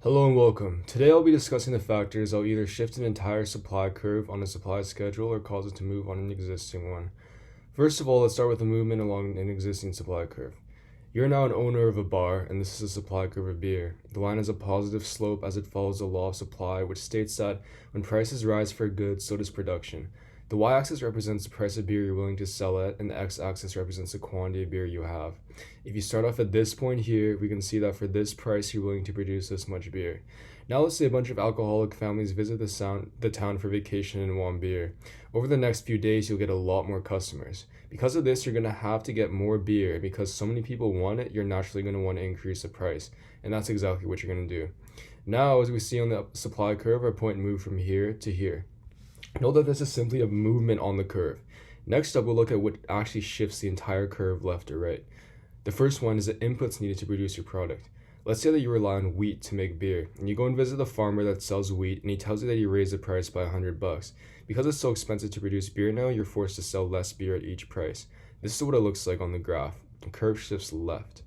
Hello and welcome. Today I'll be discussing the factors that will either shift an entire supply curve on a supply schedule or cause it to move on an existing one. First of all, let's start with the movement along an existing supply curve. You're now an owner of a bar, and this is a supply curve of beer. The line has a positive slope as it follows the law of supply, which states that when prices rise for goods, so does production. The y-axis represents the price of beer you're willing to sell at, and the x-axis represents the quantity of beer you have. If you start off at this point here, we can see that for this price, you're willing to produce this much beer. Now let's say a bunch of alcoholic families visit the town for vacation and want beer. Over the next few days, you'll get a lot more customers. Because of this, you're going to have to get more beer, and because so many people want it, you're naturally going to want to increase the price. And that's exactly what you're going to do. Now, as we see on the supply curve, our point moved from here to here. Note that this is simply a movement on the curve. Next up, we'll look at what actually shifts the entire curve left or right. The first one is the inputs needed to produce your product. Let's say that you rely on wheat to make beer, and you go and visit the farmer that sells wheat, and he tells you that he raised the price by $100. Because it's so expensive to produce beer now, you're forced to sell less beer at each price. This is what it looks like on the graph. The curve shifts left.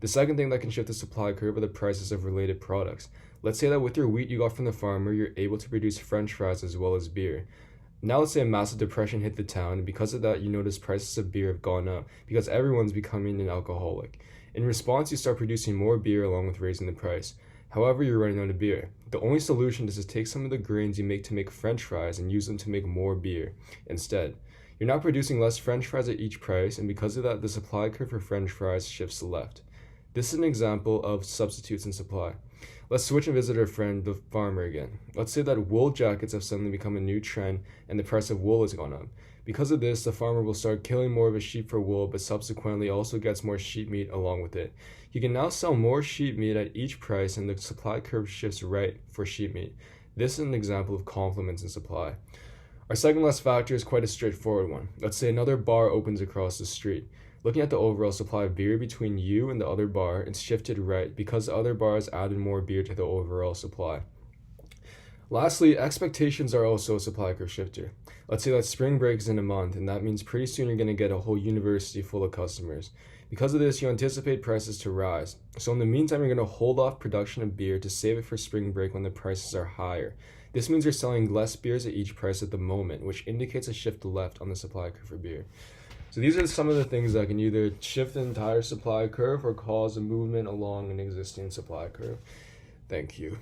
The second thing that can shift the supply curve are the prices of related products. Let's say that with your wheat you got from the farmer, you're able to produce French fries as well as beer. Now let's say a massive depression hit the town, and because of that you notice prices of beer have gone up because everyone's becoming an alcoholic. In response, you start producing more beer along with raising the price. However, you're running out of beer. The only solution is to take some of the grains you make to make French fries and use them to make more beer instead. You're now producing less French fries at each price, and because of that, the supply curve for French fries shifts left. This is an example of substitutes in supply. Let's switch and visit our friend, the farmer again. Let's say that wool jackets have suddenly become a new trend and the price of wool has gone up. Because of this, the farmer will start killing more of his sheep for wool, but subsequently also gets more sheep meat along with it. He can now sell more sheep meat at each price, and the supply curve shifts right for sheep meat. This is an example of complements in supply. Our second last factor is quite a straightforward one. Let's say another bar opens across the street. Looking at the overall supply of beer between you and the other bar, it's shifted right because the other bars added more beer to the overall supply. Lastly, expectations are also a supply curve shifter. Let's say that spring break is in a month, and that means pretty soon you're going to get a whole university full of customers. Because of this, you anticipate prices to rise. So in the meantime, you're going to hold off production of beer to save it for spring break when the prices are higher. This means you're selling less beers at each price at the moment, which indicates a shift left on the supply curve for beer. So these are some of the things that can either shift the entire supply curve or cause a movement along an existing supply curve. Thank you.